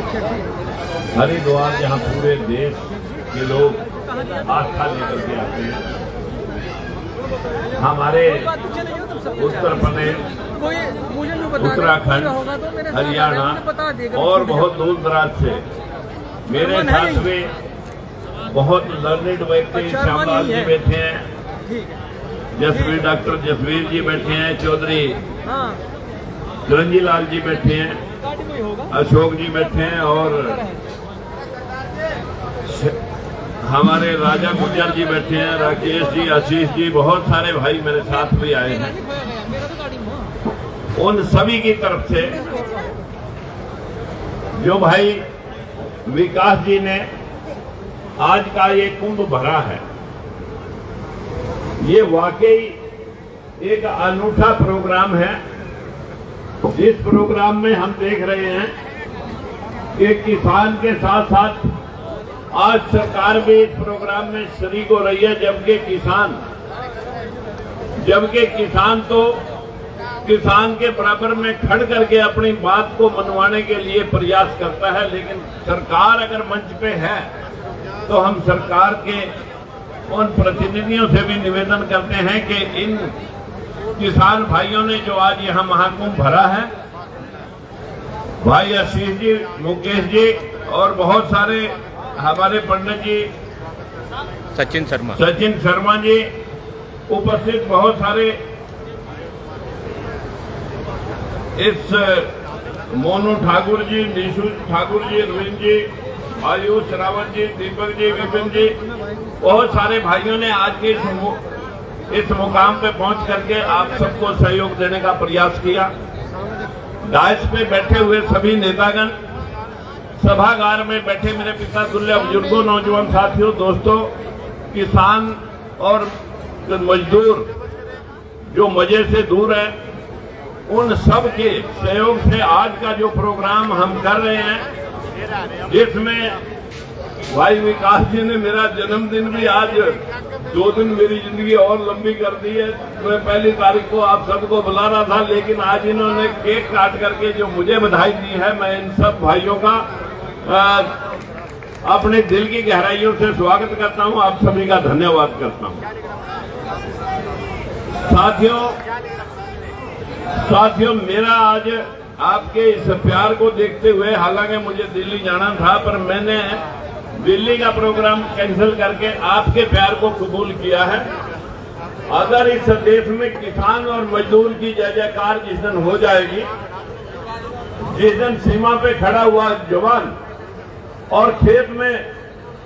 हरिद्वार जहाँ पूरे देश के लोग आस्था लेकर के आते हैं, हमारे उत्तर प्रदेश, उत्तराखंड, हरियाणा और बहुत दूर दराज से मेरे साथ में बहुत लर्निड व्यक्ति श्यामलाल जी बैठे हैं, डॉक्टर जसवीर जी बैठे हैं, चौधरी चिरंजी लाल जी बैठे हैं, अशोक जी बैठे हैं और हमारे राजा गुज्जर जी बैठे हैं, राकेश जी, आशीष जी, बहुत सारे भाई मेरे साथ भी आए हैं। उन सभी की तरफ से जो भाई विकास जी ने आज का ये कुंभ भरा है, ये वाकई एक अनूठा प्रोग्राम है। इस प्रोग्राम में हम देख रहे हैं कि किसान के साथ साथ आज सरकार भी इस प्रोग्राम में शरीक हो रही है, जबकि किसान तो किसान के बराबर में खड़ करके अपनी बात को मनवाने के लिए प्रयास करता है। लेकिन सरकार अगर मंच पे है तो हम सरकार के उन प्रतिनिधियों से भी निवेदन करते हैं कि इन किसान भाइयों ने जो आज यहाँ महाकुंभ भरा है, भाई आशीष जी, मुकेश जी और बहुत सारे हमारे पंडित जी, सचिन शर्मा जी उपस्थित, बहुत सारे इस मोनू ठाकुर जी, निशु ठाकुर जी, रविंद्र जी, आयुष रावत जी, दीपक जी, विपिन जी, बहुत सारे भाइयों ने आज के इस मुकाम पे पहुंच करके आप सबको सहयोग देने का प्रयास किया। डायस पे बैठे हुए सभी नेतागण, सभागार में बैठे मेरे पिता तुल्य बुजुर्गों, नौजवान साथियों, दोस्तों, किसान और मजदूर जो मजे से दूर है, उन सब के सहयोग से आज का जो प्रोग्राम हम कर रहे हैं, जिसमें भाई विकास जी ने मेरा जन्मदिन भी आज 2 दिन मेरी जिंदगी और लंबी कर दी है। मैं पहली तारीख को आप सबको बुला रहा था, लेकिन आज इन्होंने केक काट करके जो मुझे बधाई दी है, मैं इन सब भाइयों का अपने दिल की गहराइयों से स्वागत करता हूं, आप सभी का धन्यवाद करता हूं। साथियों, मेरा आज आपके इस प्यार को देखते हुए, हालांकि मुझे दिल्ली जाना था, पर मैंने दिल्ली का प्रोग्राम कैंसिल करके आपके प्यार को कबूल किया है। अगर इस देश में किसान और मजदूर की जय जयकार जिस दिन हो जाएगी, जिस दिन सीमा पे खड़ा हुआ जवान और खेत में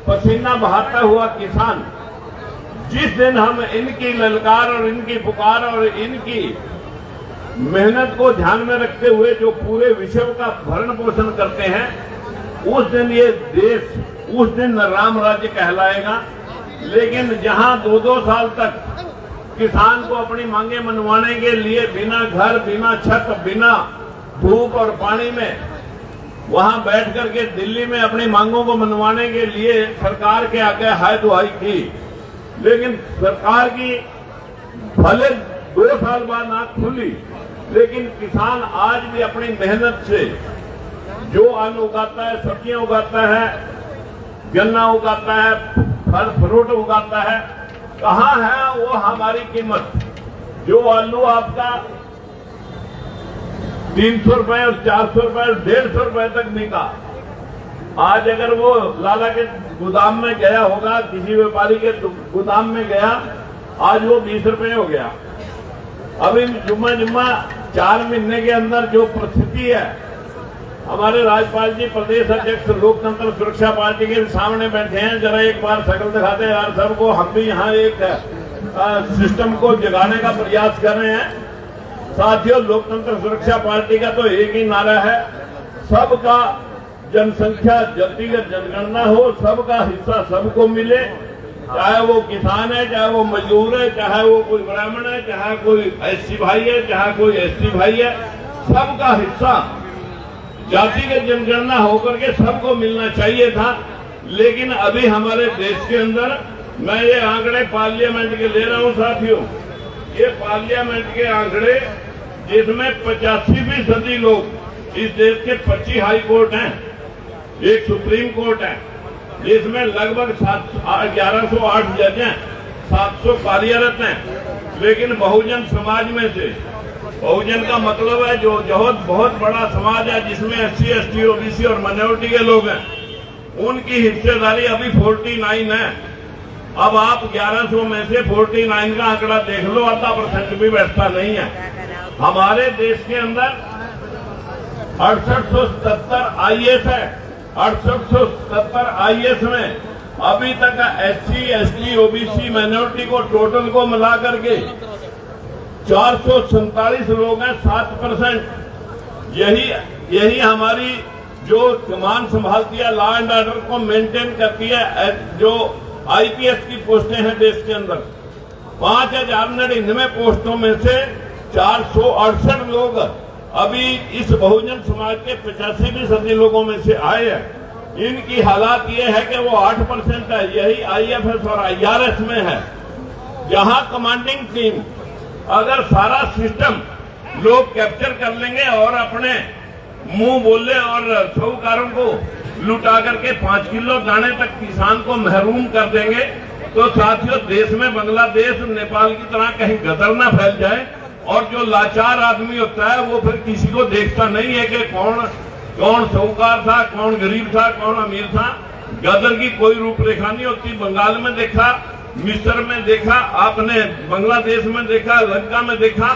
पसीना बहाता हुआ किसान, जिस दिन हम इनकी ललकार और इनकी पुकार और इनकी मेहनत को ध्यान में रखते हुए जो पूरे विश्व का भरण पोषण करते हैं, उस दिन ये देश, उस दिन राम राज्य कहलाएगा। लेकिन जहां 2-2 साल तक किसान को अपनी मांगे मनवाने के लिए बिना घर, बिना छत, बिना धूप और पानी में वहां बैठ करके दिल्ली में अपनी मांगों को मनवाने के लिए सरकार के आगे हाय दुहाई की, लेकिन सरकार की भले 2 साल बाद आंख खुली, लेकिन किसान आज भी अपनी मेहनत से जो अन्न उगाता है, सब्जियां उगाता है, गन्ना उगाता है, फल फ्रूट उगाता है, कहाँ है वो हमारी कीमत? जो आलू आपका 300 रुपए और 400 रुपए और 150 रुपए तक बिका, आज अगर वो लाला के गोदाम में गया होगा, किसी व्यापारी के गोदाम में गया, आज वो 20 रुपए हो गया। अभी जुम्मा 4 महीने के अंदर जो परिस्थिति है, हमारे राज्यपाल जी प्रदेश अध्यक्ष लोकतंत्र सुरक्षा पार्टी के सामने बैठे हैं, जरा एक बार शक्ल दिखाते हैं यार सबको। हम भी यहाँ एक सिस्टम को जगाने का प्रयास कर रहे हैं। साथियों, लोकतंत्र सुरक्षा पार्टी का तो एक ही नारा है, सबका जनसंख्या व्यक्तिगत जनगणना हो, सबका हिस्सा सबको मिले, चाहे वो किसान है, चाहे वो मजदूर है, चाहे वो कोई ब्राह्मण है, चाहे कोई एससी भाई है, चाहे कोई एसटी भाई है, सबका हिस्सा जातिगत जनगणना होकर के सबको मिलना चाहिए था। लेकिन अभी हमारे देश के अंदर, मैं ये आंकड़े पार्लियामेंट के ले रहा हूं साथियों, ये पार्लियामेंट के आंकड़े जिसमें 85% लोग, इस देश के 25 हाई कोर्ट हैं, एक सुप्रीम कोर्ट है जिसमें लगभग 1108 जज हैं, 700 कार्यरत हैं। लेकिन बहुजन समाज में से, बहुजन का मतलब है जो बहुत बड़ा समाज है जिसमें SC, ST, OBC और माइनॉरिटी के लोग हैं, उनकी हिस्सेदारी अभी 49 है। अब आप 1100 में से 49 का आंकड़ा देख लो, 8% भी बैठता नहीं है। हमारे देश के अंदर 6877 IAS है। 6877 IAS में अभी तक SC, ST, OBC, माइनॉरिटी को टोटल को मिला करके 447 लोग हैं, 7%। यही हमारी जो कमान संभालती है, लॉ एंड ऑर्डर को मेंटेन करती है, जो IPS की पोस्टें हैं देश के अंदर, 5099 पोस्टों में से 468 लोग अभी इस बहुजन समाज के 85% लोगों में से आए हैं। इनकी हालात ये है कि वो 8% है। यही IFS और IRS में है, जहां कमांडिंग टीम अगर सारा सिस्टम लोग कैप्चर कर लेंगे और अपने मुंह बोले और साहूकारों को लुटा करके 5 किलो दाने तक किसान को महरूम कर देंगे, तो साथियों देश में बांग्लादेश, नेपाल की तरह कहीं गदर ना फैल जाए। और जो लाचार आदमी होता है वो फिर किसी को देखता नहीं है कि कौन साहूकार था, कौन गरीब था, कौन अमीर था। गदर की कोई रूपरेखा नहीं होती। बंगाल में देखा, मिस्र में देखा, आपने बांग्लादेश में देखा, लंका में देखा।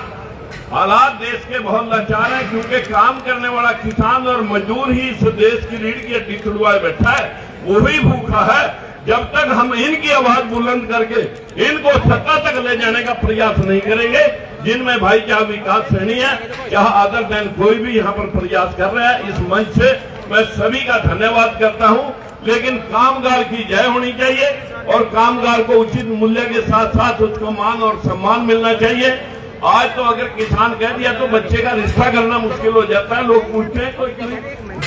हालात देश के बहुत लाचार हैं, क्योंकि काम करने वाला किसान और मजदूर ही इस देश की रीढ़ की हड्डी तुड़वाए बैठा है, वो भी भूखा है। जब तक हम इनकी आवाज बुलंद करके इनको सत्ता तक ले जाने का प्रयास नहीं करेंगे, जिनमें भाई चाहे विकास सैनी है, चाहे अदर देन कोई भी यहाँ पर प्रयास कर रहा है, इस मंच से मैं सभी का धन्यवाद करता हूँ। लेकिन कामगार की जय होनी चाहिए और कामगार को उचित मूल्य के साथ साथ उसको मान और सम्मान मिलना चाहिए। आज तो अगर किसान कह दिया तो बच्चे का रिश्ता करना मुश्किल हो जाता है। लोग पूछते हैं कोई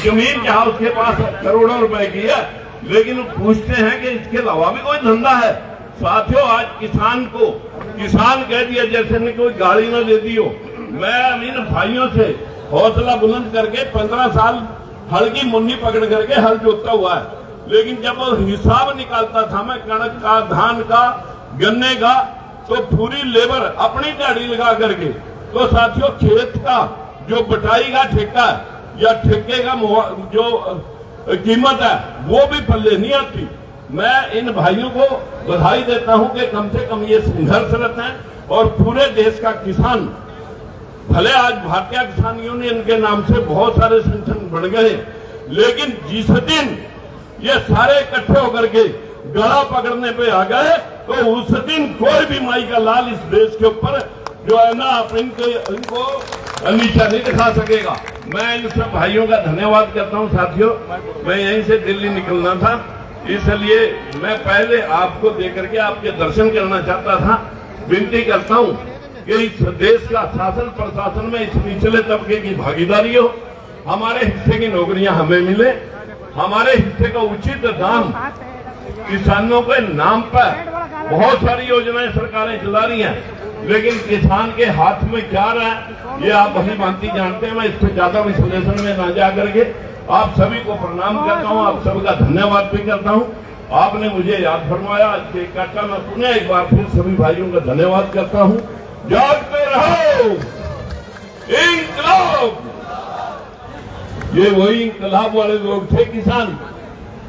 जमीन जहाँ उसके पास करोड़ों रुपए की है, लेकिन पूछते हैं कि इसके अलावा भी कोई धंधा है। साथियों, आज किसान कह दिया जैसे ने कोई गाड़ी न दे दी हो। मैं इन भाइयों से हौसला बुलंद करके 15 साल हल की मुन्नी पकड़ करके हल जोतता हुआ है, लेकिन जब हिसाब निकालता था मैं कणक का, धान का, गन्ने का, तो पूरी लेबर अपनी दिहाड़ी लगा करके, तो साथियों खेत का जो बटाई का ठेका या ठेके का जो कीमत है वो भी पल्ले नहीं आती। मैं इन भाइयों को बधाई देता हूं कि कम से कम ये संघर्षरत हैं और पूरे देश का किसान, भले आज भारतीय किसान यूनियन के नाम से बहुत सारे संगठन बढ़ गए, लेकिन जिस दिन ये सारे इकट्ठे होकर के गला पकड़ने पे आ गए, तो उस दिन कोई भी माई का लाल इस देश के ऊपर जो है ना इनको नीचा नहीं दिखा सकेगा। मैं इन सब भाइयों का धन्यवाद करता हूं। साथियों, मैं यहीं से दिल्ली निकलना था, इसलिए मैं पहले आपको देकर के आपके दर्शन करना चाहता था। विनती करता हूं कि इस देश का शासन प्रशासन में इस निचले तबके की भागीदारी हो, हमारे हिस्से की नौकरियां हमें मिले, हमारे हिस्से का उचित दाम किसानों के नाम पर। बहुत सारी योजनाएं सरकारें चला रही हैं, लेकिन किसान के हाथ में क्या रहा है ये आप भली भांति जानते हैं। मैं इससे ज्यादा विश्लेषण में ना जा करके आप सभी को प्रणाम करता हूं, आप सबका धन्यवाद भी करता हूं। आपने मुझे याद फरमाया, आज के काका मैं पुनः एक बार फिर सभी भाइयों का धन्यवाद करता हूं। जागते रहो इंकलाब। ये वही इंकलाब वाले लोग थे किसान,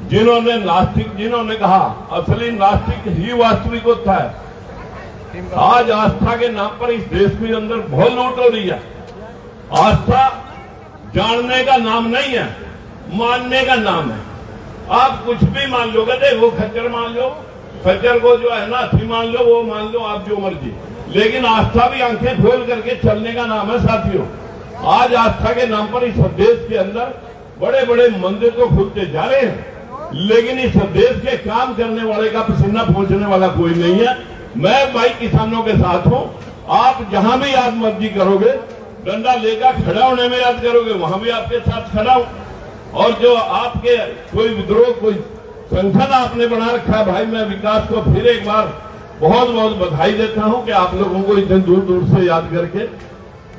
जिन्होंने कहा असली नास्तिक ही वास्तविक होता है। आज आस्था के नाम पर इस देश के अंदर बहुत लूट हो रही है। आस्था जानने का नाम नहीं है, मानने का नाम है। आप कुछ भी मान लो, कहते वो खच्चर मान लो, खच्चर को जो है ना अथी मान लो, वो मान लो, आप जो मर्जी। लेकिन आस्था भी आंखें खोल करके चलने का नाम है। साथियों, आज आस्था के नाम पर इस देश के अंदर बड़े बड़े मंदिर तो खुलते जा रहे हैं, लेकिन इस देश के काम करने वाले का पसीना पहुंचने वाला कोई नहीं है। मैं भाई किसानों के साथ हूं। आप जहां भी याद मर्जी करोगे, डंडा लेकर खड़ा होने में याद करोगे, वहां भी आपके साथ खड़ा हूं। और जो आपके कोई विद्रोह, कोई संगठन आपने बना रखा है, भाई मैं विकास को फिर एक बार बहुत बहुत बधाई देता हूं कि आप लोगों को इतने दूर दूर से याद करके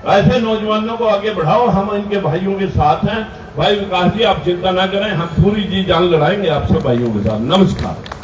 ऐसे नौजवानों को आगे बढ़ाओ, हम इनके भाइयों के साथ हैं। भाई विकास जी, आप चिंता ना करें, हम पूरी जी जान लड़ाएंगे आप सब भाइयों के साथ। नमस्कार।